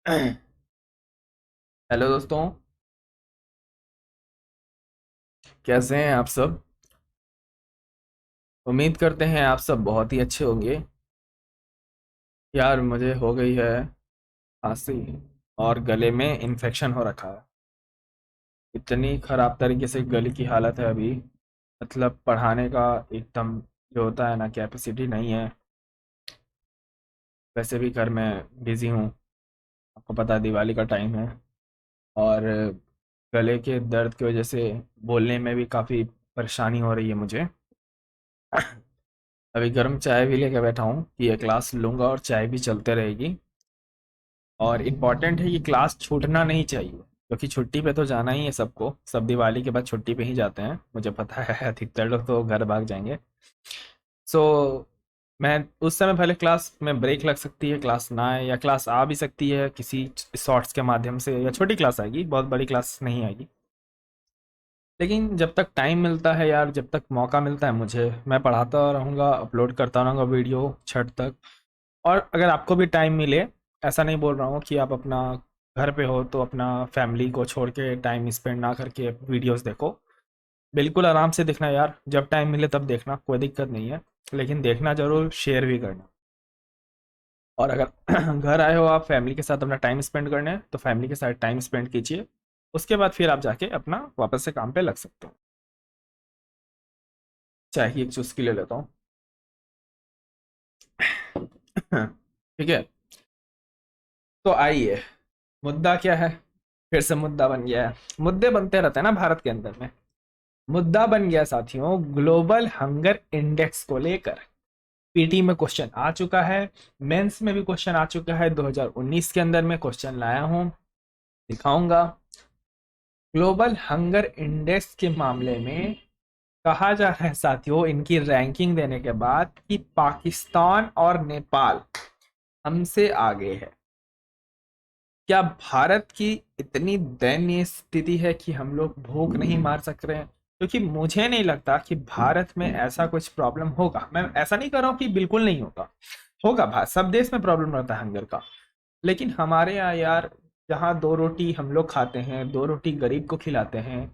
Hello दोस्तों। कैसे हैं आप सब? उम्मीद करते हैं आप सब बहुत ही अच्छे होंगे। यार मुझे हो गई है खांसी और गले में इन्फेक्शन हो रखा है। इतनी खराब तरीके से गले की हालत है अभी। मतलब पढ़ाने का एकदम जो होता है ना कैपेसिटी नहीं है। वैसे भी घर में बिजी हूँ। आपको पता है दिवाली का टाइम है। और गले के दर्द की वजह से बोलने में भी काफ़ी परेशानी हो रही है मुझे। अभी गर्म चाय भी लेके बैठा हूँ कि ये क्लास लूँगा और चाय भी चलते रहेगी। और इम्पॉर्टेंट है कि क्लास छूटना नहीं चाहिए क्योंकि छुट्टी पे तो जाना ही है सबको। सब दिवाली के बाद छुट्टी पे ही जाते हैं, मुझे पता है। अधिकतर लोग तो घर भाग जाएंगे। सो मैं उस समय पहले क्लास में ब्रेक लग सकती है, क्लास ना आए, या क्लास आ भी सकती है किसी शॉर्ट्स के माध्यम से, या छोटी क्लास आएगी, बहुत बड़ी क्लास नहीं आएगी। लेकिन जब तक टाइम मिलता है यार, जब तक मौका मिलता है मुझे, मैं पढ़ाता रहूँगा, अपलोड करता रहूँगा वीडियो छठ तक। और अगर आपको भी टाइम मिले, ऐसा नहीं बोल रहा हूँ कि आप अपना घर पे हो तो अपना फैमिली को छोड़ के टाइम स्पेंड ना करके वीडियोस देखो। बिल्कुल आराम से देखना यार, जब टाइम मिले तब देखना, कोई दिक्कत नहीं है। लेकिन देखना जरूर, शेयर भी करना। और अगर घर आए हो आप फैमिली के साथ अपना टाइम स्पेंड करने, तो फैमिली के साथ टाइम स्पेंड कीजिए। उसके बाद फिर आप जाके अपना वापस से काम पे लग सकते हो। चाय की एक चुस्की ले लेता हूँ। ठीक है। तो आइए, मुद्दा क्या है? फिर से मुद्दा बन गया है। मुद्दे बनते रहते हैं ना भारत के अंदर में। मुद्दा बन गया साथियों, ग्लोबल हंगर इंडेक्स को लेकर। पीटी में क्वेश्चन आ चुका है, मेंस में भी क्वेश्चन आ चुका है। 2019 के अंदर में क्वेश्चन लाया हूं, दिखाऊंगा। ग्लोबल हंगर इंडेक्स के मामले में कहा जा रहा है साथियों, इनकी रैंकिंग देने के बाद, कि पाकिस्तान और नेपाल हमसे आगे है। क्या भारत की इतनी दयनीय स्थिति है कि हम लोग भूख नहीं मार सक रहे हैं? क्योंकि मुझे नहीं लगता कि भारत में ऐसा कुछ प्रॉब्लम होगा। मैं ऐसा नहीं कर रहा हूँ कि बिल्कुल नहीं होगा, होगा। सब देश में प्रॉब्लम रहता है हंगर का। लेकिन हमारे यहाँ यार, जहाँ दो रोटी हम लोग खाते हैं, दो रोटी गरीब को खिलाते हैं,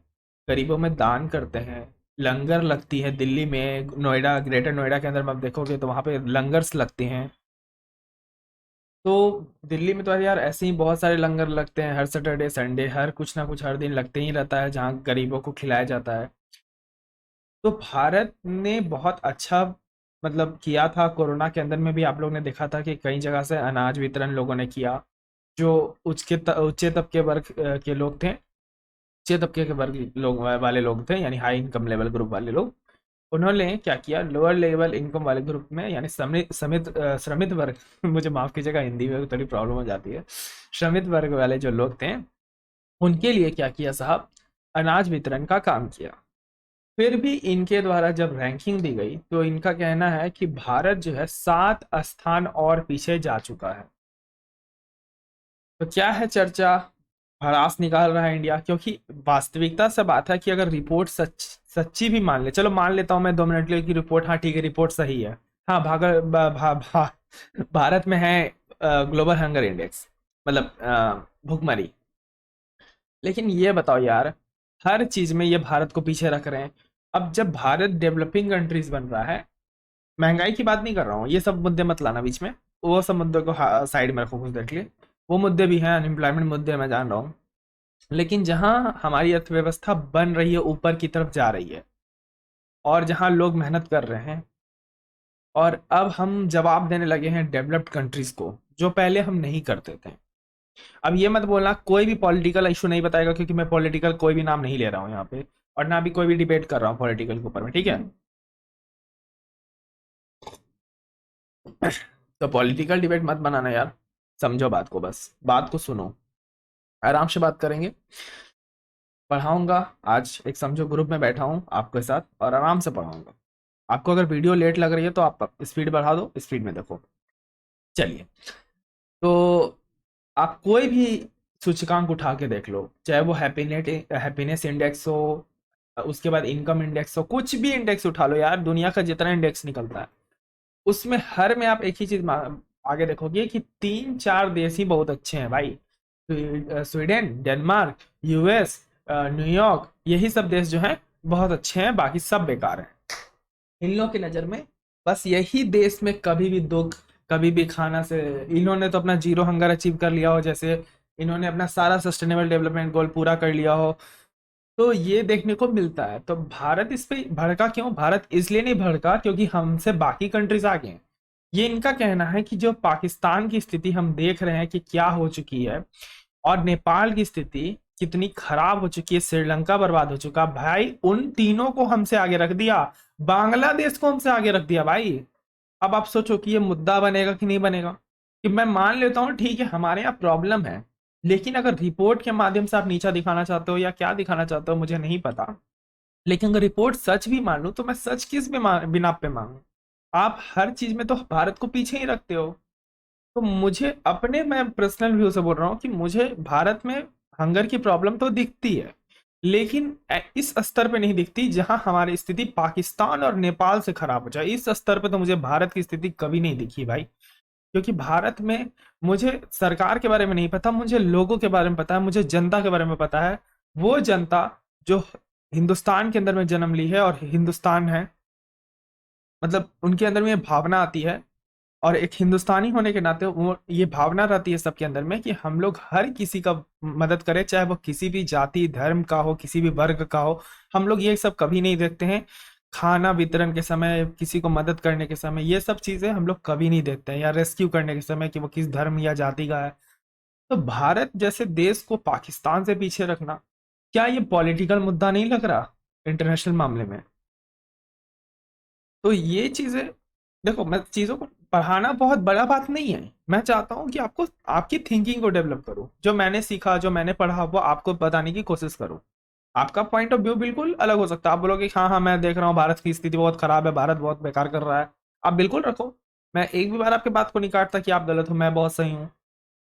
गरीबों में दान करते हैं, लंगर लगती है दिल्ली में, नोएडा, ग्रेटर नोएडा के अंदर में आप देखोगे तो वहाँ पे लंगर्स लगते हैं। तो दिल्ली में तो यार ऐसे ही बहुत सारे लंगर लगते हैं, हर सैटरडे संडे, हर कुछ ना कुछ हर दिन लगते ही रहता है जहाँ गरीबों को खिलाया जाता है। तो भारत ने बहुत अच्छा मतलब किया था। कोरोना के अंदर में भी आप लोग ने देखा था कि कई जगह से अनाज वितरण लोगों ने किया। जो ऊंचे तबके वर्ग के लोग थे, ऊंचे तबके के वर्ग लोग वाले लोग थे, यानी हाई इनकम लेवल ग्रुप वाले लोग, उन्होंने क्या किया, लोअर लेवल इनकम वाले ग्रुप में, यानी श्रमित वर्ग मुझे माफ कीजिएगा, हिंदी में थोड़ी प्रॉब्लम हो जाती है। श्रमित वर्ग वाले जो लोग थे, उनके लिए क्या किया साहब, अनाज वितरण का काम किया। फिर भी इनके द्वारा जब रैंकिंग दी गई तो इनका कहना है कि भारत जो है 7 स्थान और पीछे जा चुका है। तो क्या है चर्चा, भड़ास निकाल रहा है इंडिया? क्योंकि वास्तविकता से बात है कि अगर रिपोर्ट सच्ची भी मान ले, चलो मान लेता हूं मैं 2 मिनट के लिए कि रिपोर्ट, हाँ ठीक है, रिपोर्ट सही है। हाँ, भारत में है ग्लोबल हंगर इंडेक्स, मतलब भुखमरी। लेकिन ये बताओ यार, हर चीज में ये भारत को पीछे रख रहे हैं। अब जब भारत डेवलपिंग कंट्रीज बन रहा है, महंगाई की बात नहीं कर रहा हूँ, ये सब मुद्दे मत लाना बीच में। वो सब मुद्दों को साइड में रखो कुछ देर के लिए। वो मुद्दे भी हैं, अनएम्प्लॉयमेंट मुद्दे, मैं जान रहा हूँ। लेकिन जहां हमारी अर्थव्यवस्था बन रही है, ऊपर की तरफ जा रही है, और जहां लोग मेहनत कर रहे हैं, और अब हम जवाब देने लगे हैं डेवलप्ड कंट्रीज को, जो पहले हम नहीं करते थे। अब ये मत बोलना कोई भी पॉलिटिकल इशू नहीं बताएगा, क्योंकि मैं पॉलिटिकल कोई भी नाम नहीं ले रहा हूँ यहाँ पे, और ना भी कोई भी डिबेट कर रहा हूँ पॉलिटिकल के ऊपर में, ठीक है? तो पॉलिटिकल डिबेट मत बनाना यार, समझो बात को, बस बात को सुनो। आराम से बात करेंगे, पढ़ाऊंगा। आज एक समझो ग्रुप में बैठा हूँ आपके साथ और आराम से पढ़ाऊंगा। आपको अगर वीडियो लेट लग रही है तो आप स्पीड बढ़ा दो, स्पीड में देखो। चलिए, तो आप कोई भी सूचकांक उठा के देख लो, चाहे वो हैप्पीनेस इंडेक्स हो, उसके बाद इनकम इंडेक्स हो, कुछ भी इंडेक्स उठा लो यार, दुनिया का जितना इंडेक्स निकलता है, उसमें हर में आप एक ही चीज आगे देखोगे कि 3 4 देश ही बहुत अच्छे हैं भाई। स्वीडन, डेनमार्क, यूएस, न्यूयॉर्क, यही सब देश जो हैं बहुत अच्छे हैं, बाकी सब बेकार हैं इन लोगों की नज़र में। बस यही देश में कभी भी दुख, कभी भी खाना से, इन्होंने तो अपना जीरो हंगर अचीव कर लिया हो, जैसे इन्होंने अपना सारा सस्टेनेबल डेवलपमेंट गोल पूरा कर लिया हो, तो ये देखने को मिलता है। तो भारत इस पे भड़का क्यों? भारत इसलिए नहीं भड़का क्योंकि हमसे बाकी कंट्रीज आगे हैं। ये इनका कहना है कि जो पाकिस्तान की स्थिति हम देख रहे हैं कि क्या हो चुकी है, और नेपाल की स्थिति कितनी खराब हो चुकी है, श्रीलंका बर्बाद हो चुका भाई, उन तीनों को हमसे आगे रख दिया, बांग्लादेश को हमसे आगे रख दिया भाई। अब आप सोचो कि ये मुद्दा बनेगा कि नहीं बनेगा। कि मैं मान लेता हूँ ठीक है हमारे यहाँ प्रॉब्लम है, लेकिन अगर रिपोर्ट के माध्यम से आप नीचा दिखाना चाहते हो या क्या दिखाना चाहते हो मुझे नहीं पता, लेकिन अगर रिपोर्ट सच भी मान लूं तो मैं सच किस बिना पे मांगू? आप हर चीज में तो भारत को पीछे ही रखते हो। तो मुझे अपने, मैं पर्सनल व्यू से बोल रहा हूँ कि मुझे भारत में हंगर की प्रॉब्लम तो दिखती है, लेकिन इस स्तर पे नहीं दिखती जहां हमारी स्थिति पाकिस्तान और नेपाल से खराब हो जाए। इस स्तर पे तो मुझे भारत की स्थिति कभी नहीं दिखी भाई, क्योंकि भारत में मुझे सरकार के बारे में नहीं पता, मुझे लोगों के बारे में पता है, मुझे जनता के बारे में पता है। वो जनता जो हिंदुस्तान के अंदर में जन्म ली है और हिंदुस्तान है, मतलब उनके अंदर में ये भावना आती है, और एक हिंदुस्तानी होने के नाते वो ये भावना रहती है सबके अंदर में कि हम लोग हर किसी का मदद करें, चाहे वो किसी भी जाति धर्म का हो, किसी भी वर्ग का हो। हम लोग ये सब कभी नहीं देखते हैं, खाना वितरण के समय, किसी को मदद करने के समय, ये सब चीजें हम लोग कभी नहीं देखते हैं, या रेस्क्यू करने के समय कि वो किस धर्म या जाति का है। तो भारत जैसे देश को पाकिस्तान से पीछे रखना, क्या ये पॉलिटिकल मुद्दा नहीं लग रहा इंटरनेशनल मामले में? तो ये चीजें, देखो मैं चीजों को पढ़ाना बहुत बड़ा बात नहीं है, मैं चाहता हूँ कि आपको आपकी थिंकिंग को डेवलप करूँ, जो मैंने सीखा जो मैंने पढ़ा वो आपको बताने की कोशिश करूँ। आपका पॉइंट ऑफ व्यू बिल्कुल अलग हो सकता है, आप बोलोगे हाँ हाँ मैं देख रहा हूँ भारत की स्थिति बहुत खराब है, भारत बहुत बेकार कर रहा है, आप बिल्कुल रखो। मैं एक भी बार आपके बात को नहीं काटता कि आप गलत हो मैं बहुत सही हूँ।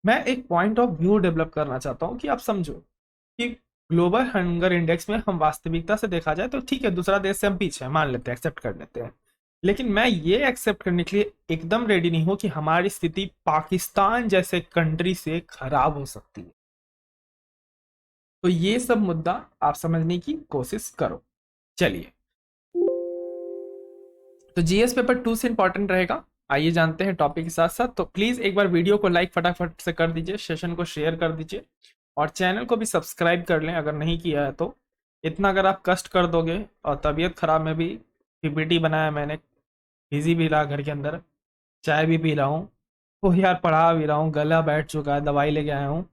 मैं एक पॉइंट ऑफ व्यू डेवलप करना चाहता हूँ कि आप समझो कि ग्लोबल हंगर इंडेक्स में हम वास्तविकता से देखा जाए तो ठीक है, दूसरा देश से हम पीछे हैं, मान लेते हैं, एक्सेप्ट कर लेते हैं, लेकिन मैं ये एक्सेप्ट करने के लिए एकदम रेडी नहीं हूं कि हमारी स्थिति पाकिस्तान जैसे कंट्री से खराब हो सकती है। तो ये सब मुद्दा आप समझने की कोशिश करो। चलिए, तो जीएस पेपर 2 से इंपॉर्टेंट रहेगा, आइए जानते हैं टॉपिक के साथ साथ। तो प्लीज एक बार वीडियो को लाइक फटाफट से कर दीजिए, सेशन को शेयर कर दीजिए, और चैनल को भी सब्सक्राइब कर लें अगर नहीं किया है तो। इतना अगर आप कष्ट कर दोगे, और तबीयत खराब में भी पीपीटी बनाया मैंने, बिजी भी रहा घर के अंदर, चाय भी पी रहा हूँ, तो यार पढ़ा भी रहा हूँ, गला बैठ चुका है, दवाई लेके आया हूँ।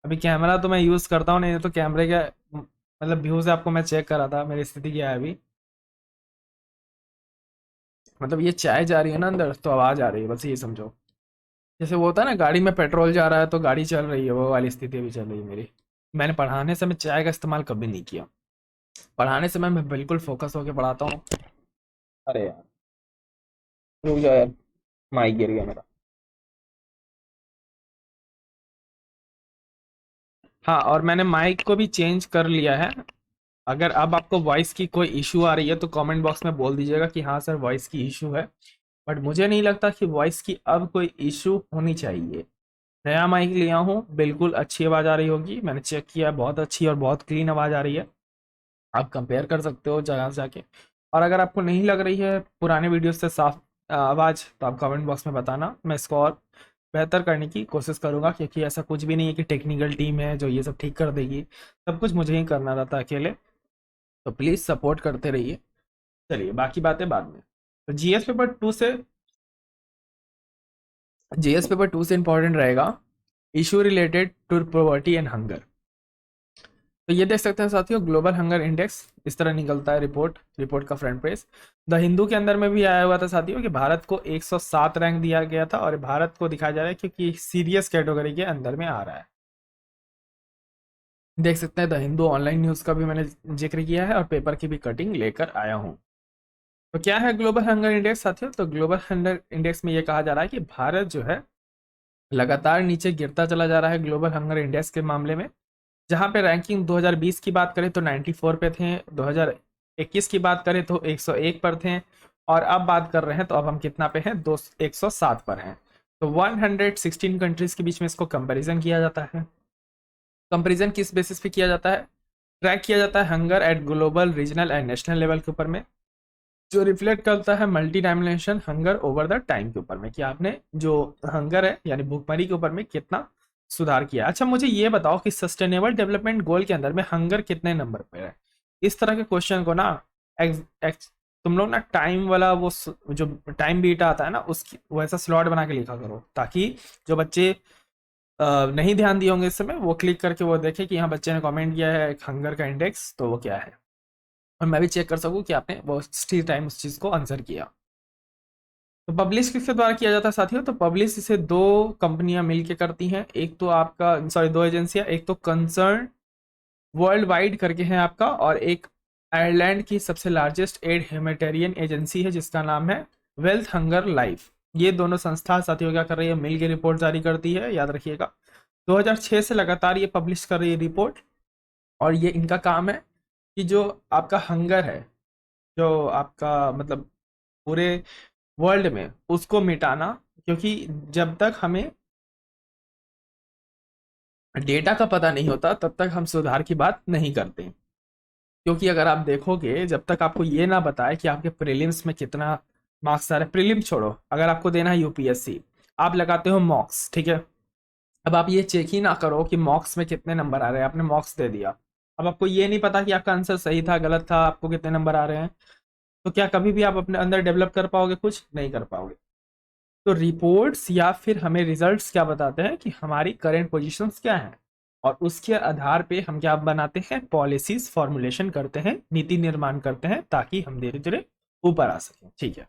अभी कैमरा तो मैं यूज़ करता हूँ नहीं तो कैमरे के मतलब व्यू से आपको मैं चेक करा था मेरी स्थिति क्या है अभी। मतलब ये चाय जा रही है ना अंदर तो आवाज़ आ रही है, बस ये समझो। जैसे वो होता है ना गाड़ी में पेट्रोल जा रहा है तो गाड़ी चल रही है, वो वाली स्थिति अभी चल रही है मेरी। मैंने पढ़ाने समय चाय का इस्तेमाल कभी नहीं किया, पढ़ाने समय मैं बिल्कुल फोकस होकर पढ़ाता हूँ। अरे यार रुक जाओ यार, माइक गिर गया मेरा। हाँ, और मैंने माइक को भी चेंज कर लिया है। अगर अब आपको वॉइस की कोई इशू आ रही है तो कमेंट बॉक्स में बोल दीजिएगा कि हाँ सर वॉइस की इशू है, बट मुझे नहीं लगता कि वॉइस की अब कोई इशू होनी चाहिए। नया माइक लिया हूँ, बिल्कुल अच्छी आवाज़ आ रही होगी, मैंने चेक किया है, बहुत अच्छी और बहुत क्लीन आवाज़ आ रही है। आप कंपेयर कर सकते हो जगह से जाके। और अगर आपको नहीं लग रही है पुराने वीडियो से साफ आवाज़, तो आप कमेंट बॉक्स में बताना, मैं इसको और बेहतर करने की कोशिश करूंगा, क्योंकि ऐसा कुछ भी नहीं है कि टेक्निकल टीम है जो ये सब ठीक कर देगी, सब कुछ मुझे ही करना रहता है अकेले। तो प्लीज़ सपोर्ट करते रहिए। चलिए बाकी बातें बाद में। तो जीएस पेपर 2 से इंपॉर्टेंट रहेगा issue related to poverty and hunger. तो ये देख सकते हैं साथियों, ग्लोबल हंगर इंडेक्स इस तरह निकलता है, रिपोर्ट का फ्रंट पेज। द हिंदू के अंदर में भी आया हुआ था साथियों कि भारत को 107 रैंक दिया गया था, और भारत को दिखाया जा रहा है क्योंकि सीरियस कैटेगरी के अंदर में आ रहा है। देख सकते हैं द हिंदू ऑनलाइन न्यूज़ का भी मैंने जिक्र किया है, और पेपर की भी कटिंग लेकर आया हूँ। तो क्या है ग्लोबल हंगर इंडेक्स साथियों? तो ग्लोबल हंगर इंडेक्स में ये कहा जा रहा है कि भारत जो है लगातार नीचे गिरता चला जा रहा है ग्लोबल हंगर इंडेक्स के मामले में। जहां पे रैंकिंग 2020 की बात करें तो 94 पे थे, 2021 की बात करें तो 101 पर थे, और अब बात कर रहे हैं तो अब हम कितना पे हैं, 107 पर हैं। तो 116 कंट्रीज के बीच में इसको कंपैरिजन किया जाता है। कंपेरिजन किस बेसिस पे किया जाता है? ट्रैक किया जाता है hunger eight global, regional and national level के ऊपर में, जो रिफ्लेक्ट करता है multi dimension hunger over the time के ऊपर में, कि आपने जो हंगर है यानी भूखमरी के ऊपर में कितना सुधार किया। अच्छा मुझे ये बताओ कि सस्टेनेबल डेवलपमेंट गोल के अंदर में हंगर कितने नंबर पे है? इस तरह के क्वेश्चन को ना तुम लोग ना टाइम वाला वो जो टाइम बीटा आता है ना उसकी वैसा स्लॉट बना के लिखा करो, ताकि जो बच्चे नहीं ध्यान दिए होंगे इस समय वो क्लिक करके वो देखे कि हाँ बच्चे ने कमेंट किया है हंगर का इंडेक्स तो वो क्या है, और मैं भी चेक कर सकूं कि आपने वो सी टाइम उस चीज को आंसर किया। तो पब्लिश किसके द्वारा किया जाता है साथियों? तो पब्लिश इसे दो कंपनियां मिलकर करती हैं, एक तो आपका सॉरी दो एजेंसियां, एक तो कंसर्न वर्ल्ड वाइड करके है आपका, और एक आयरलैंड की सबसे लार्जेस्ट एड ह्यूमैनिटेरियन एजेंसी है जिसका नाम है वेल्थ हंगर लाइफ। ये दोनों संस्था साथियों क्या कर रही है? मिल के रिपोर्ट जारी करती है, याद रखिएगा। 2006 से लगातार ये पब्लिश कर रही है रिपोर्ट, और ये इनका काम है कि जो आपका हंगर है, जो आपका मतलब पूरे वर्ल्ड में, उसको मिटाना, क्योंकि जब तक हमें डेटा का पता नहीं होता तब तक हम सुधार की बात नहीं करते। क्योंकि अगर आप देखोगे जब तक आपको ये ना बताए कि आपके प्रीलिम्स में कितना मार्क्स आ रहे, प्रीलिम छोड़ो, अगर आपको देना है यूपीएससी, आप लगाते हो मॉक्स, ठीक है। अब आप ये चेक ही ना करो कि मॉक्स में कितने नंबर आ रहे हैं, आपने मॉक्स दे दिया, अब आपको ये नहीं पता कि आपका आंसर सही था गलत था, आपको कितने नंबर आ रहे हैं, तो क्या कभी भी आप अपने अंदर डेवलप कर पाओगे? कुछ नहीं कर पाओगे। तो रिपोर्ट्स या फिर हमें रिजल्ट्स क्या बताते हैं कि हमारी करंट पोजीशंस क्या है, और उसके आधार पे हम क्या बनाते हैं? पॉलिसीज फॉर्मुलेशन करते हैं, नीति निर्माण करते हैं, ताकि हम धीरे धीरे ऊपर आ सकें, ठीक है।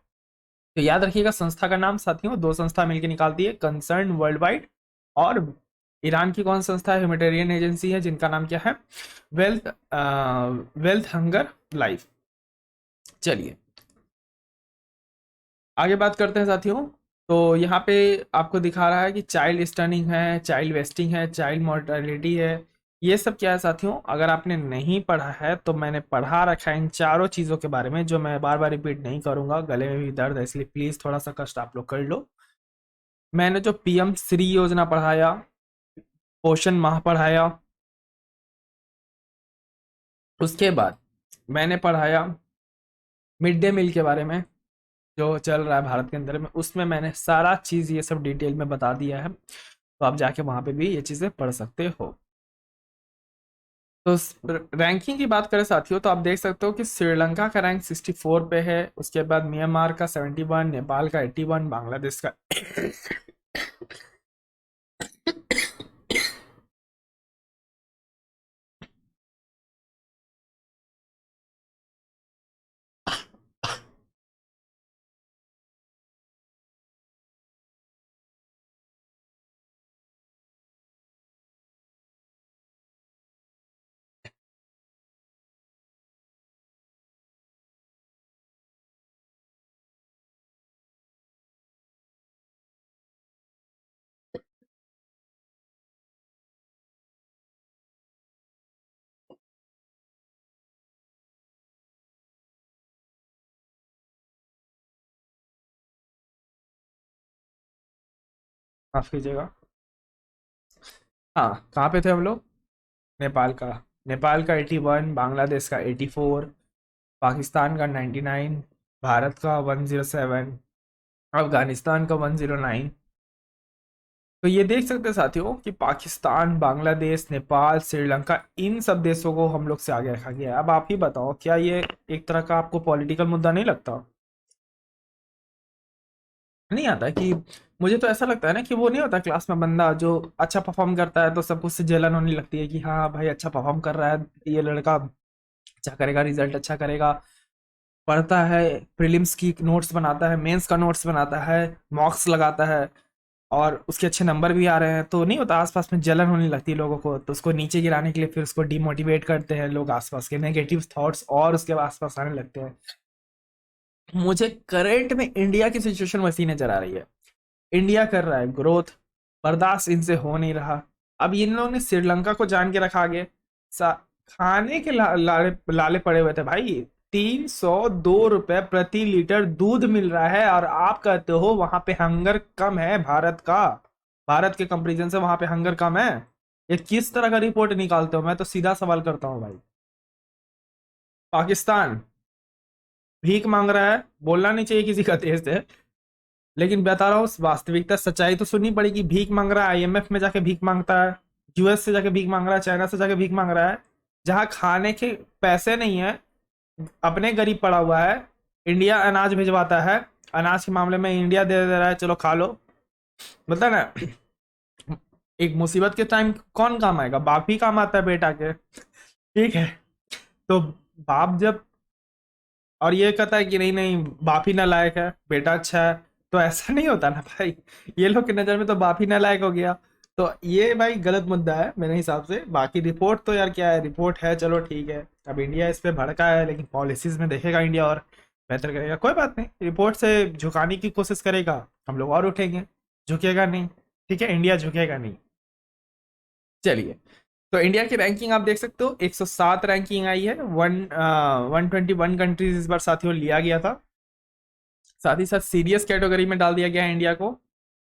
तो याद रखिएगा संस्था का नाम साथियों, दो संस्था मिलकर निकालती है, कंसर्न वर्ल्ड वाइड, और ईरान की कौन संस्था है? ह्यूमैनिटेरियन एजेंसी है जिनका नाम क्या है? Wealth wealth hunger life. चलिए आगे बात करते हैं साथियों। तो यहाँ पे आपको दिखा रहा है कि चाइल्ड स्टनिंग है, चाइल्ड वेस्टिंग है, चाइल्ड मोर्टेलिटी है, ये सब क्या है साथियों? अगर आपने नहीं पढ़ा है तो मैंने पढ़ा रखा है इन चारों चीज़ों के बारे में, जो मैं बार बार रिपीट नहीं करूंगा, गले में भी दर्द है इसलिए प्लीज़ थोड़ा सा कष्ट आप लोग कर लो। मैंने जो पीएम श्री योजना पढ़ाया, पोषण माह पढ़ाया, उसके बाद मैंने पढ़ाया मिड डे मील के बारे में जो चल रहा है भारत के अंदर में, उसमें मैंने सारा चीज़ ये सब डिटेल में बता दिया है, तो आप जाके वहां पे भी ये चीज़ें पढ़ सकते हो। तो रैंकिंग की बात करें साथियों तो आप देख सकते हो कि श्रीलंका का रैंक 64 पे है, उसके बाद म्यांमार का 71, नेपाल का 81, बांग्लादेश का माफ कीजिएगा। हाँ कहाँ पे थे हम लोग? नेपाल का, नेपाल का 81, बांग्लादेश का 84, पाकिस्तान का 99, भारत का 107, अफगानिस्तान का 109। तो ये देख सकते हैं साथियों कि पाकिस्तान, बांग्लादेश, नेपाल, श्रीलंका, इन सब देशों को हम लोग से आगे रखा गया है। अब आप ही बताओ क्या ये एक तरह का आपको पॉलिटिकल मुद्दा नहीं लगता? नहीं आता कि मुझे तो ऐसा लगता है ना कि वो नहीं होता क्लास में बंदा जो अच्छा परफॉर्म करता है तो सबको उससे जलन होने लगती है कि हाँ भाई अच्छा परफॉर्म कर रहा है ये लड़का, अच्छा करेगा, रिजल्ट अच्छा करेगा, पढ़ता है, प्रीलिम्स की नोट्स बनाता है, मेंस का नोट्स बनाता है, मॉक्स लगाता है, और उसके अच्छे नंबर भी आ रहे हैं, तो नहीं होता आसपास में जलन होने लगती है लोगों को, तो उसको नीचे गिराने के लिए फिर उसको डिमोटिवेट करते हैं लोग, आसपास के नेगेटिव थॉट्स और उसके आसपास आने लगते हैं। मुझे करंट में इंडिया की सिचुएशन वैसी नजर आ रही है। इंडिया कर रहा है ग्रोथ, बर्दाश्त इनसे हो नहीं रहा। अब इन लोगों ने श्रीलंका को जान के रखा आगे, खाने के लाले लाले पड़े हुए थे भाई। 302 रुपए प्रति लीटर दूध मिल रहा है, और आप कहते हो वहां पे हंगर कम है भारत का? भारत के कंपेरिजन से वहां पे हंगर कम है? ये किस तरह का रिपोर्ट निकालते हो? मैं तो सीधा सवाल करता हूँ भाई। पाकिस्तान भीख मांग रहा है, बोलना नहीं चाहिए किसी का देश है, लेकिन बता रहा हूँ वास्तविकता सच्चाई तो सुननी पड़ेगी। भीख मांग रहा है, आईएमएफ में जाके भीख मांगता है, यूएस से जाके भीख मांग रहा है, चाइना से जाके भीख मांग रहा है, जहां खाने के पैसे नहीं है, अपने गरीब पड़ा हुआ है। इंडिया अनाज भिजवाता है, अनाज के मामले में इंडिया दे रहा है, चलो खा लो। मतलब ना, एक मुसीबत के टाइम कौन काम आएगा? बाप ही काम आता है बेटा के, ठीक है? तो बाप जब और ये कहता है कि नहीं नहीं बाप ही नालायक है, बेटा अच्छा है, तो ऐसा नहीं होता ना भाई। ये लोग की नजर में तो बाप ही नालायक हो गया। तो ये भाई गलत मुद्दा है मेरे हिसाब से। बाकी रिपोर्ट तो यार क्या है, रिपोर्ट है, चलो ठीक है। अब इंडिया इस पे भड़का है, लेकिन पॉलिसीज में देखेगा इंडिया और बेहतर करेगा। कोई बात नहीं, रिपोर्ट से झुकाने की कोशिश करेगा, हम लोग और उठेंगे। झुकेगा नहीं, ठीक है, इंडिया झुकेगा नहीं। चलिए, तो इंडिया की रैंकिंग आप देख सकते हो, 107 रैंकिंग आई है। 121 कंट्रीज इस बार साथियों लिया गया था। साथ ही साथ सीरियस कैटेगरी में डाल दिया गया है इंडिया को।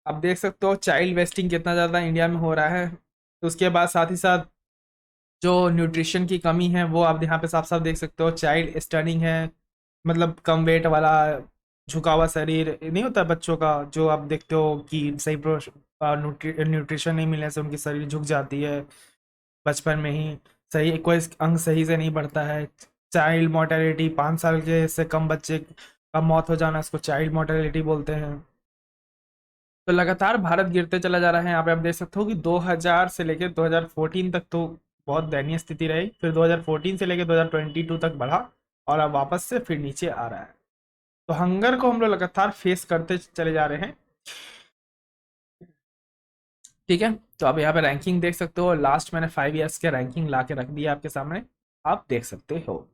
आप देख सकते हो चाइल्ड वेस्टिंग कितना ज़्यादा इंडिया में हो रहा है। तो उसके बाद साथ ही साथ जो न्यूट्रिशन की कमी है वो आप यहाँ पे साफ साफ देख सकते हो। चाइल्ड स्टनिंग है, मतलब कम वेट वाला, झुका हुआ शरीर नहीं होता बच्चों का, जो आप देखते हो कि सही न्यूट्रिशन नहीं मिलने से उनकी शरीर झुक जाती है बचपन में ही, सही कोई अंग सही से नहीं बढ़ता है। चाइल्ड मोर्टेलिटी, 5 साल के से कम बच्चे का मौत हो जाना, इसको चाइल्ड मोर्टेलिटी बोलते हैं। तो लगातार भारत गिरते चला जा रहा है। यहाँ पे आप देख सकते हो कि 2000 से लेकर 2014 तक तो बहुत दयनीय स्थिति रही, फिर 2014 से लेकर 2022 तक बढ़ा, और अब वापस से फिर नीचे आ रहा है। तो हंगर को हम लोग लगातार फेस करते चले जा रहे हैं, ठीक है? तो आप यहाँ पे रैंकिंग देख सकते हो, लास्ट मैंने 5 ईयर्स के रैंकिंग ला के रख दिया आपके सामने, आप देख सकते हो।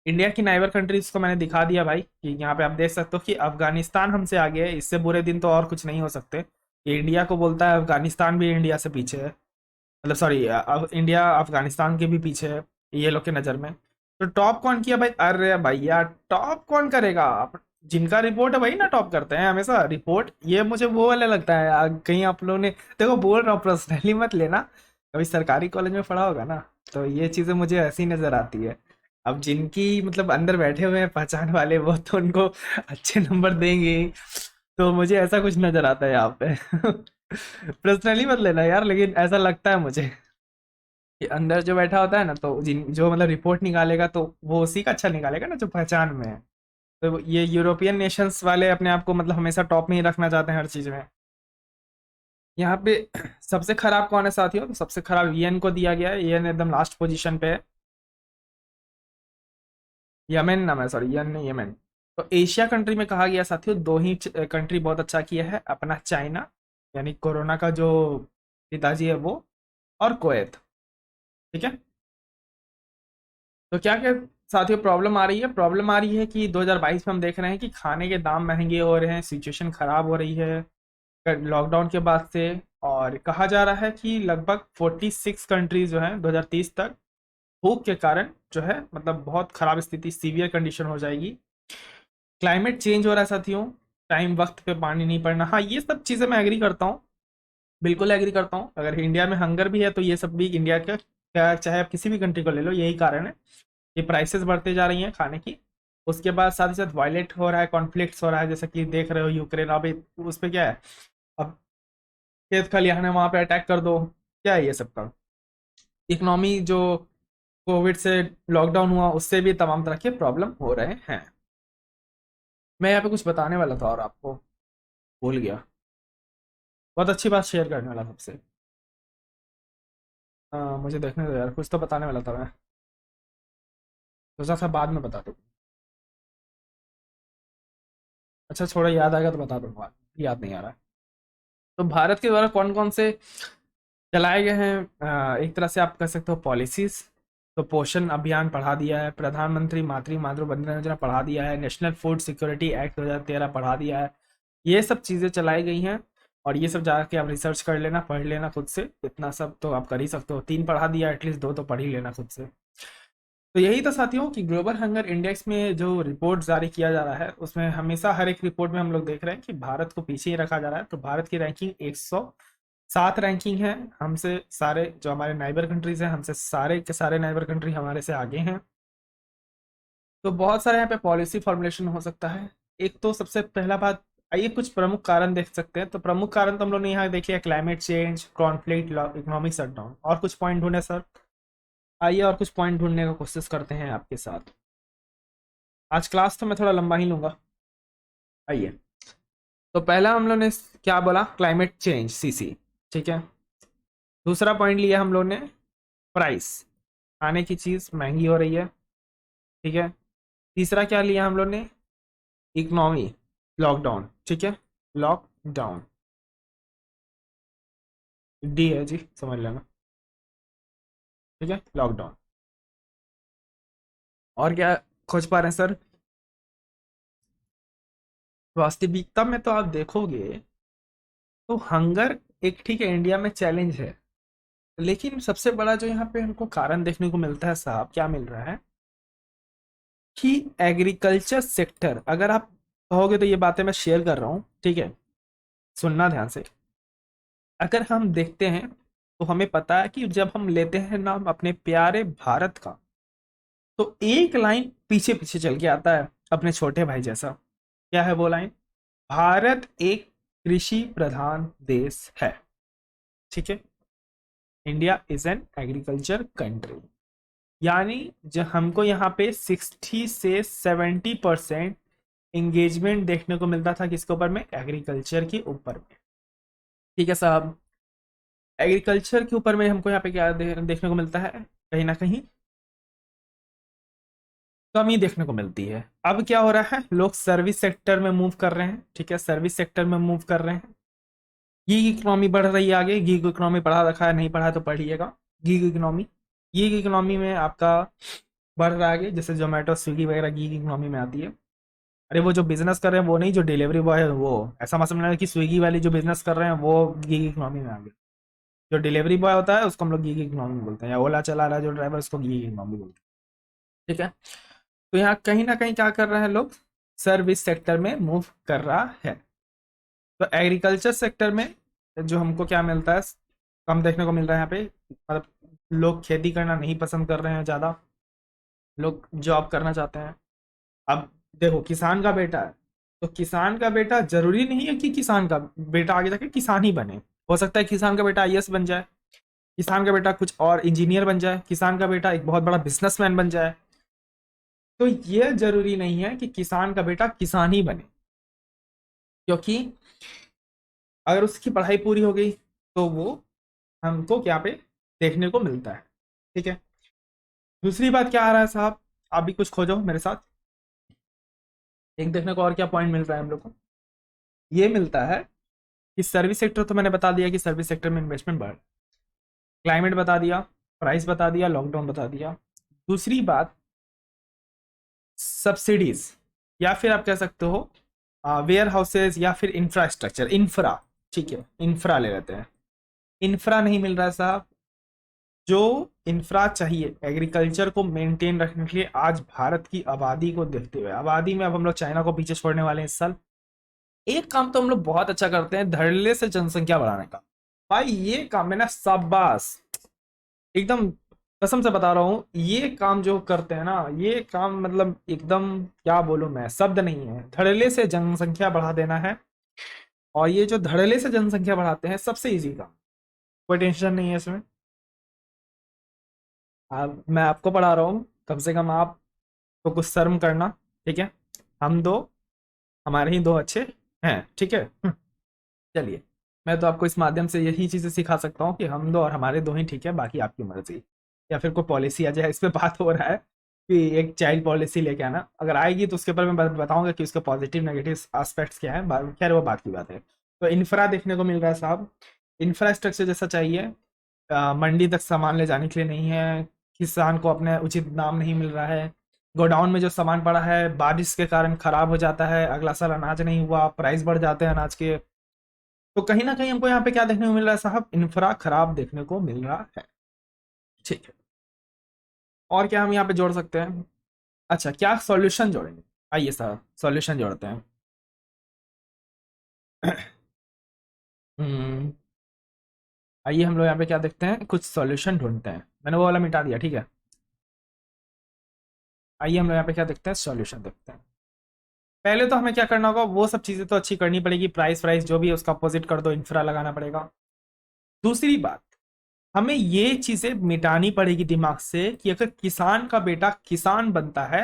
इंडिया की नाइबर कंट्रीज को मैंने दिखा दिया भाई, कि यहाँ पे आप देख सकते हो कि अफगानिस्तान हमसे आगे है। इससे बुरे दिन तो और कुछ नहीं हो सकते। ये इंडिया को बोलता है, अफगानिस्तान भी इंडिया से पीछे है, मतलब सॉरी, इंडिया अफगानिस्तान के भी पीछे है ये लोग के नज़र में। तो टॉप कौन किया भाई? अरे भैया, टॉप कौन करेगा? जिनका रिपोर्ट है वही ना टॉप करते हैं हमेशा रिपोर्ट। ये मुझे वो वाला लगता है, कहीं आप लोगों ने, देखो बोल रहा हूँ पर्सनली मत लेना, कभी सरकारी कॉलेज में पढ़ा होगा ना, तो ये चीज़ें मुझे ऐसी नज़र आती है। अब जिनकी मतलब अंदर बैठे हुए हैं पहचान वाले, वो तो उनको अच्छे नंबर देंगे ही। तो मुझे ऐसा कुछ नज़र आता है यहाँ पे। पर्सनली मत लेना यार, लेकिन ऐसा लगता है मुझे कि अंदर जो बैठा होता है ना, तो जिन जो मतलब रिपोर्ट निकालेगा तो वो उसी का अच्छा निकालेगा ना जो पहचान में है। तो ये यूरोपियन नेशंस वाले अपने आप को मतलब हमेशा टॉप में ही रखना चाहते हैं हर चीज़ में। यहाँ पे सबसे खराब कौन है साथियों? तो सबसे खराब यन को दिया गया है, यन एकदम लास्ट पोजीशन पे है। यमन नाम है, सॉरी यन नहीं, यमन। तो एशिया कंट्री में कहा गया साथियों, दो ही कंट्री बहुत अच्छा किया है, अपना चाइना, यानी कोरोना का जो पिताजी है वो, और कुवैत, ठीक है? तो क्या क्या साथियों प्रॉब्लम आ रही है? प्रॉब्लम आ रही है कि 2022 में हम देख रहे हैं कि खाने के दाम महंगे हो रहे हैं, सिचुएशन खराब हो रही है लॉकडाउन के बाद से। और कहा जा रहा है कि लगभग 46 कंट्रीज जो हैं 2030 तक भूख के कारण जो है मतलब बहुत खराब स्थिति, सीवियर कंडीशन हो जाएगी। क्लाइमेट चेंज हो रहा है साथियों, टाइम वक्त पे पानी नहीं पड़ना, हाँ ये सब चीज़ें मैं एग्री करता हूँ, बिल्कुल एग्री करता हूँ। अगर इंडिया में हंगर भी है तो ये सब भी इंडिया का, चाहे आप किसी भी कंट्री को ले लो, यही कारण है। ये प्राइसेस बढ़ते जा रही हैं खाने की। उसके बाद साथ ही साथ वायलेट हो रहा है, कॉन्फ्लिक्ट्स हो रहा है, जैसे कि देख रहे हो यूक्रेन। अब उस पर क्या है, अब खेत खलिहान है वहां पे अटैक कर दो, क्या है ये सब का? इकोनॉमी जो कोविड से लॉकडाउन हुआ उससे भी तमाम तरह के प्रॉब्लम हो रहे हैं। मैं यहाँ पे कुछ बताने वाला था और आपको भूल गया, बहुत अच्छी बात शेयर करने वाला था सबसे। मुझे देखने दो यार, कुछ तो बताने वाला था मैं, सोचा था बाद में बता दूँ। अच्छा छोड़ो, याद आएगा तो बता दूंगा, याद नहीं आ रहा। तो भारत के द्वारा कौन कौन से चलाए गए हैं, एक तरह से आप कह सकते हो पॉलिसीज। तो पोषण अभियान बढ़ा दिया है, प्रधानमंत्री मातृ वंदना योजना बढ़ा दिया है, नेशनल फूड सिक्योरिटी एक्ट 2013 बढ़ा दिया है। ये सब चीज़ें चलाई गई हैं, और ये सब जाके आप रिसर्च कर लेना, पढ़ लेना खुद से। इतना सब तो आप कर ही सकते हो, 3 पढ़ा दिया, एटलीस्ट 2 तो पढ़ ही लेना खुद से। तो यही था साथियों कि ग्लोबल हंगर इंडेक्स में जो रिपोर्ट जारी किया जा रहा है, उसमें हमेशा हर एक रिपोर्ट में हम लोग देख रहे हैं कि भारत को पीछे ही रखा जा रहा है। तो भारत की रैंकिंग 7 रैंकिंग है, हमसे सारे जो हमारे नाइबर कंट्रीज हैं, हमसे सारे के सारे नाइबर कंट्री हमारे से आगे हैं। तो बहुत सारे यहाँ पे पॉलिसी फॉर्मुलेशन हो सकता है। एक तो सबसे पहला बात, आइए कुछ प्रमुख कारण देख सकते हैं। तो प्रमुख कारण तो हम लोग ने यहाँ देख लिया, climate change, conflict, economic shutdown. और कुछ पॉइंट ढूंढे सर? आइए और कुछ पॉइंट ढूंढने का कोशिश करते हैं आपके साथ। आज क्लास तो मैं थोड़ा लंबा ही लूंगा। आइए, तो पहला हम लोग ने क्या बोला? Climate change, CC. ठीक है। दूसरा पॉइंट लिया हम लोग ने, प्राइस, खाने की चीज महंगी हो रही है। ठीक है। तीसरा क्या लिया हम लोग ने? Economy, lockdown. ठीक है, लॉकडाउन, डी है जी, समझ लेना। ठीक है, लॉकडाउन। और क्या खोज पा रहे हैं सर? वास्तविकता में तो आप देखोगे तो हंगर एक, ठीक है, इंडिया में चैलेंज है, लेकिन सबसे बड़ा जो यहाँ पे हमको कारण देखने को मिलता है साहब, क्या मिल रहा है कि एग्रीकल्चर सेक्टर, अगर आप कहोगे तो ये बातें मैं शेयर कर रहा हूँ, ठीक है, सुनना ध्यान से। अगर हम देखते हैं तो हमें पता है कि जब हम लेते हैं नाम अपने प्यारे भारत का, तो एक लाइन पीछे पीछे चल के आता है अपने छोटे भाई जैसा। क्या है वो लाइन? भारत एक कृषि प्रधान देश है। ठीक है, India is an agriculture country. यानी जो हमको यहाँ पे 60 से 70% इंगेजमेंट देखने को मिलता था, किसके ऊपर में? एग्रीकल्चर के ऊपर में। ठीक है साहब, एग्रीकल्चर के ऊपर में हमको यहाँ पे क्या देखने को मिलता है? कहीं ना कहीं कमी देखने को मिलती है। अब क्या हो रहा है, लोग सर्विस सेक्टर में मूव कर रहे हैं। ठीक है, सर्विस सेक्टर में मूव कर रहे हैं। गीग इकोनॉमी बढ़ रही है आगे। गीग इकोनॉमी पढ़ा रखा है, नहीं पढ़ा तो पढ़िएगा। गीग इकोनॉमी, गीग इकोनॉमी में आपका बढ़ रहा है आगे, जैसे जोमेटो स्विगी वगैरह गीग इकोनॉमी में आती है। अरे वो जो बिजनेस कर रहे हैं वो नहीं, जो डिलीवरी बॉय है वो, ऐसा मत समझना कि स्विगी वाली जो बिजनेस कर रहे हैं वो गीग इकोनॉमी में आ गए। जो डिलीवरी बॉय होता है उसको हम लोग गीग इकोनॉमी बोलते हैं, या ओला चला रहा है जो ड्राइवर, उसको गीग इकोनॉमी बोलते हैं। ठीक है। तो यहाँ कहीं ना कहीं क्या कर रहे हैं लोग? सर्विस सेक्टर में मूव कर रहा है। तो एग्रीकल्चर सेक्टर में जो हमको क्या मिलता है, कम देखने को मिल रहा है यहाँ पे। मतलब लोग खेती करना नहीं पसंद कर रहे हैं ज़्यादा, लोग जॉब करना चाहते हैं। अब देखो, किसान का बेटा है, तो किसान का बेटा जरूरी नहीं है कि किसान का बेटा आगे जाके किसान ही बने। हो सकता है किसान का बेटा आईएएस बन जाए, किसान का बेटा कुछ और इंजीनियर बन जाए, किसान का बेटा एक बहुत बड़ा बिजनेसमैन बन जाए। तो ये जरूरी नहीं है कि किसान का बेटा किसान ही बने, क्योंकि अगर उसकी पढ़ाई पूरी हो गई तो वो हमको क्या पे देखने को मिलता है। ठीक है। दूसरी बात क्या आ रहा है साहब, आप भी कुछ खोजो मेरे साथ। एक देखने को और क्या पॉइंट मिल रहा है हम लोग को, ये मिलता है कि सर्विस सेक्टर, तो मैंने बता दिया कि सर्विस सेक्टर में इन्वेस्टमेंट बढ़, क्लाइमेट बता दिया, प्राइस बता दिया, लॉकडाउन बता दिया। दूसरी बात, सब्सिडीज, या फिर आप कह सकते हो वेयर हाउसेज, या फिर इंफ्रास्ट्रक्चर, इंफ्रा। ठीक है, इंफ्रा ले लेते हैं। इंफ्रा नहीं मिल रहा है साहब। जो इंफ्रा चाहिए एग्रीकल्चर को मेंटेन रखने के लिए, आज भारत की आबादी को देखते हुए, आबादी में अब हम लोग चाइना को पीछे छोड़ने वाले हैं इस साल। एक काम तो हम लोग बहुत अच्छा करते हैं, धड़ल्ले से जनसंख्या बढ़ाने का। भाई ये काम है ना, शाबाश, एकदम कसम से बता रहा हूँ, ये काम जो करते हैं ना, ये काम मतलब एकदम, क्या बोलूं मैं, शब्द नहीं है, धड़ल्ले से जनसंख्या बढ़ा देना है। और ये जो धड़ल्ले से जनसंख्या बढ़ाते हैं, सबसे इजी काम, कोई टेंशन नहीं है इसमें। मैं आपको पढ़ा रहा हूँ, कम से कम आप तो कुछ शर्म करना। ठीक है, हम दो, हमारे ही दो अच्छे हैं। ठीक है। चलिए, मैं तो आपको इस माध्यम से यही चीजें सिखा सकता हूँ कि हम दो और हमारे दो ही ठीक है, बाकी आपकी मर्जी। या फिर कोई पॉलिसी आ जाए, इस पे बात हो रहा है कि एक चाइल्ड पॉलिसी लेके आना, अगर आएगी तो उसके ऊपर मैं बताऊंगा कि उसके पॉजिटिव नेगेटिव एस्पेक्ट्स क्या है। खैर वो बात की बात है। तो इंफ्रा देखने को मिल रहा है साहब, इंफ्रास्ट्रक्चर जैसा चाहिए। मंडी तक सामान ले जाने के लिए नहीं है, किसान को अपने उचित दाम नहीं मिल रहा है, गोडाउन में जो सामान पड़ा है बारिश के कारण खराब हो जाता है, अगला साल अनाज नहीं हुआ, प्राइस बढ़ जाते हैं अनाज के। तो कहीं ना कहीं हमको यहाँ पे क्या देखने को मिल रहा है साहब? इंफ्रा खराब देखने को मिल रहा है। ठीक है। और क्या हम यहाँ पे जोड़ सकते हैं? अच्छा, क्या सॉल्यूशन जोड़ेंगे? आइए साहब सॉल्यूशन जोड़ते हैं। हम्म, आइए हम लोग यहाँ पे क्या देखते हैं, कुछ सॉल्यूशन ढूंढते हैं। मैंने वो वाला मिटा दिया, ठीक है। आइए हम लोग यहाँ पे क्या देखते हैं, सॉल्यूशन देखते हैं। पहले तो हमें क्या करना होगा, वो सब चीजें तो अच्छी करनी पड़ेगी, प्राइस प्राइस जो भी है उसका अपोजिट कर दो, इंफ्रा लगाना पड़ेगा। दूसरी बात, हमें ये चीजें मिटानी पड़ेगी दिमाग से कि अगर किसान का बेटा किसान बनता है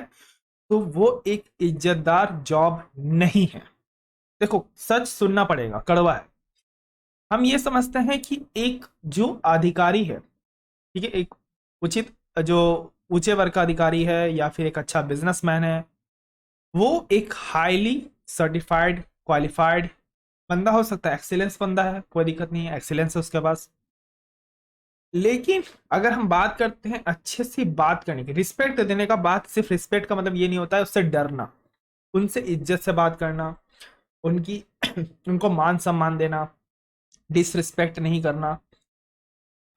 तो वो एक इज्जतदार जॉब नहीं है। देखो सच सुनना पड़ेगा, कड़वा है। हम ये समझते हैं कि एक जो अधिकारी है, ठीक है, एक उचित जो ऊंचे वर्ग का अधिकारी है या फिर एक अच्छा बिजनेसमैन है, वो एक हाईली सर्टिफाइड क्वालिफाइड बंदा हो सकता है, एक्सीलेंस बंदा है, कोई दिक्कत नहीं है, एक्सीलेंस है उसके पास। लेकिन अगर हम बात करते हैं अच्छे से बात करने की, रिस्पेक्ट देने का, बात सिर्फ रिस्पेक्ट का मतलब ये नहीं होता है उससे डरना, उनसे इज्जत से बात करना, उनकी उनको मान सम्मान देना, डिसरिस्पेक्ट नहीं करना।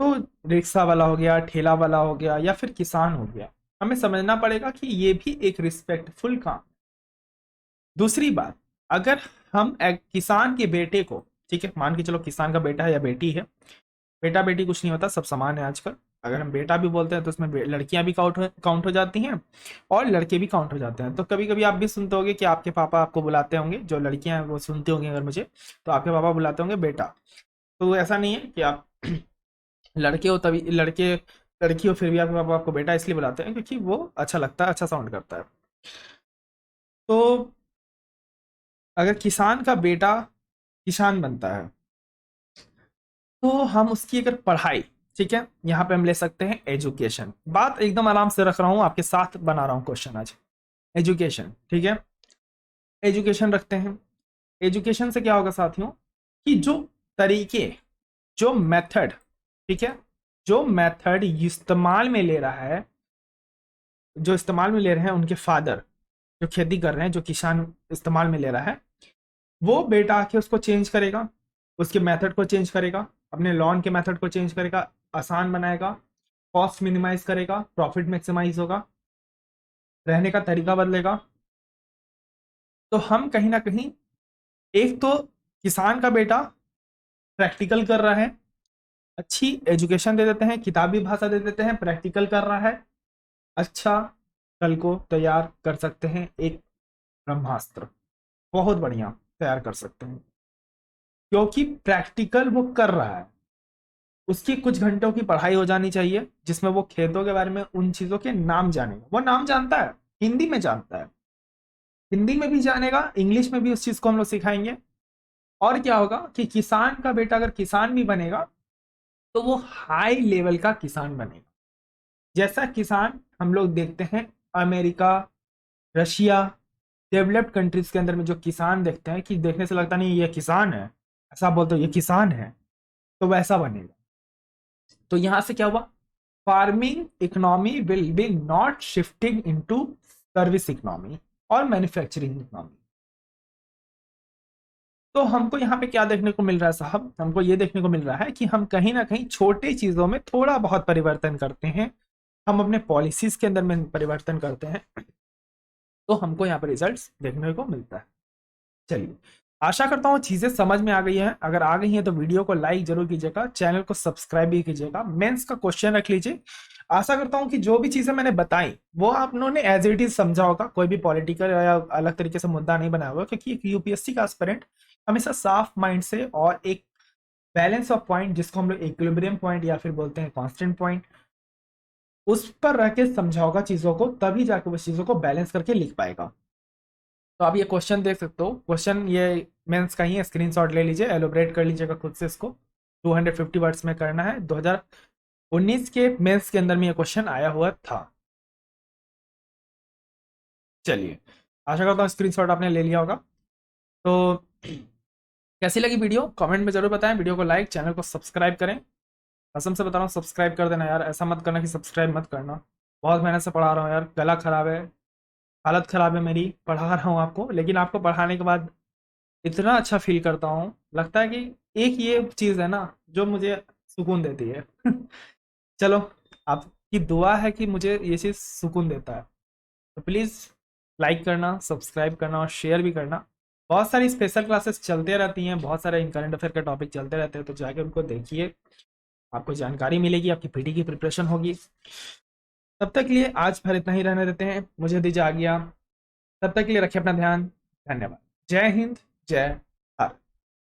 तो रिक्शा वाला हो गया, ठेला वाला हो गया, या फिर किसान हो गया, हमें समझना पड़ेगा कि ये भी एक रिस्पेक्टफुल काम। दूसरी बात, अगर हम एक किसान के बेटे को, ठीक है, मान के चलो किसान का बेटा है या बेटी है, बेटा बेटी कुछ नहीं होता, सब समान है आजकल। अगर हम बेटा भी बोलते हैं तो उसमें लड़कियां भी काउंट हो जाती हैं और लड़के भी काउंट हो जाते हैं। तो कभी कभी आप भी सुनते होंगे कि आपके पापा आपको बुलाते होंगे, जो लड़कियां हैं वो सुनती होंगी अगर मुझे, तो आपके पापा बुलाते होंगे बेटा। तो ऐसा नहीं है कि आप लड़के हो तभी लड़के, लड़की हो फिर भी आपके पापा आपको बेटा इसलिए बुलाते हैं क्योंकि वो अच्छा लगता है, अच्छा साउंड करता है। तो अगर किसान का बेटा किसान बनता है तो हम उसकी अगर पढ़ाई, ठीक है, यहाँ पे हम ले सकते हैं एजुकेशन। बात एकदम आराम से रख रहा हूँ, आपके साथ बना रहा हूँ क्वेश्चन आज। एजुकेशन, ठीक है, एजुकेशन रखते हैं। एजुकेशन से क्या होगा साथियों, कि जो तरीके, जो मेथड, ठीक है, जो मेथड इस्तेमाल में ले रहा है, जो इस्तेमाल में ले रहे हैं उनके फादर, जो खेती कर रहे हैं, जो किसान इस्तेमाल में ले रहा है, वो बेटा आके उसको चेंज करेगा, उसके मेथड को चेंज करेगा, अपने लॉन के मेथड को चेंज करेगा, आसान बनाएगा, कॉस्ट मिनिमाइज करेगा, प्रॉफिट मैक्सिमाइज होगा, रहने का तरीका बदलेगा। तो हम कहीं ना कहीं, एक तो किसान का बेटा प्रैक्टिकल कर रहा है, अच्छी एजुकेशन दे देते हैं, किताबी भाषा दे देते हैं, प्रैक्टिकल कर रहा है, अच्छा कल को तैयार कर सकते हैं एक ब्रह्मास्त्र, बहुत बढ़िया तैयार कर सकते हैं, क्योंकि प्रैक्टिकल वो कर रहा है। उसकी कुछ घंटों की पढ़ाई हो जानी चाहिए जिसमें वो खेतों के बारे में, उन चीजों के नाम जानेगा, वो नाम जानता है, हिंदी में जानता है, हिंदी में भी जानेगा, इंग्लिश में भी उस चीज को हम लोग सिखाएंगे। और क्या होगा कि किसान का बेटा अगर किसान भी बनेगा तो वो हाई लेवल का किसान बनेगा। जैसा किसान हम लोग देखते हैं अमेरिका, रशिया, डेवलप्ड कंट्रीज के अंदर में जो किसान देखते हैं कि देखने से लगता नहीं ये किसान है, ऐसा बोलते हो ये किसान है, तो वैसा बनेगा। तो यहां से क्या हुआ, farming economy will be not shifting into service economy और मैन्युफैक्चरिंग इकोनॉमी। तो हमको यहाँ पे क्या देखने को मिल रहा है साहब, हमको ये देखने को मिल रहा है कि हम कहीं ना कहीं छोटे चीजों में थोड़ा बहुत परिवर्तन करते हैं, हम अपने पॉलिसीज के अंदर में परिवर्तन करते हैं, तो हमको यहाँ पे रिजल्ट्स देखने को मिलता है। चलिए, आशा करता हूँ चीजें समझ में आ गई हैं। अगर आ गई हैं तो वीडियो को लाइक जरूर कीजिएगा, चैनल को सब्सक्राइब भी कीजिएगा, मेंस का क्वेश्चन रख लीजिए। आशा करता हूँ कि जो भी चीजें मैंने बताई वो आप लोगों ने एज इट इज समझा होगा, कोई भी पॉलिटिकल या अलग तरीके से मुद्दा नहीं बनाया होगा, क्योंकि एक यूपीएससी का एस्पिरेंट हमेशा साफ माइंड से और एक बैलेंस ऑफ पॉइंट, जिसको हम लोग इक्विलिब्रियम पॉइंट या फिर बोलते हैं कांस्टेंट पॉइंट, उस पर रह के समझा होगा चीजों को, तभी जाके उस चीजों को बैलेंस करके लिख पाएगा। तो आप ये क्वेश्चन देख सकते हो, क्वेश्चन ये मेंस का ही है, स्क्रीनशॉट ले लीजिए, एलोबरेट कर लीजिएगा खुद से इसको। 250 वर्ड्स में करना है, 2019 के मेंस के अंदर में ये क्वेश्चन आया हुआ था। चलिए, आशा करता हूँ स्क्रीनशॉट आपने ले लिया होगा। तो कैसी लगी वीडियो कमेंट में जरूर बताएं, वीडियो को लाइक, चैनल को सब्सक्राइब करें। कसम से बता रहा हूँ सब्सक्राइब कर देना यार, ऐसा मत करना कि सब्सक्राइब मत करना। बहुत मेहनत से पढ़ा रहा हूँ यार, गला खराब है, हालत खराब है मेरी, पढ़ा रहा हूँ आपको, लेकिन आपको पढ़ाने के बाद इतना अच्छा फील करता हूँ, लगता है कि एक ये चीज़ है ना जो मुझे सुकून देती है। चलो, आपकी दुआ है कि मुझे ये चीज़ सुकून देता है, तो प्लीज़ लाइक करना, सब्सक्राइब करना और शेयर भी करना। बहुत सारी स्पेशल क्लासेस चलते रहती हैं, बहुत सारे करंट अफेयर के टॉपिक चलते रहते हैं, तो जाके उनको देखिए। आपको जानकारी मिलेगी, आपकी पीटी की प्रिपरेशन होगी। तब तक के लिए आज भर इतना ही रहने देते हैं, मुझे दीजिए आ गया। तब तक के लिए रखिए अपना ध्यान। धन्यवाद। जय हिंद, जय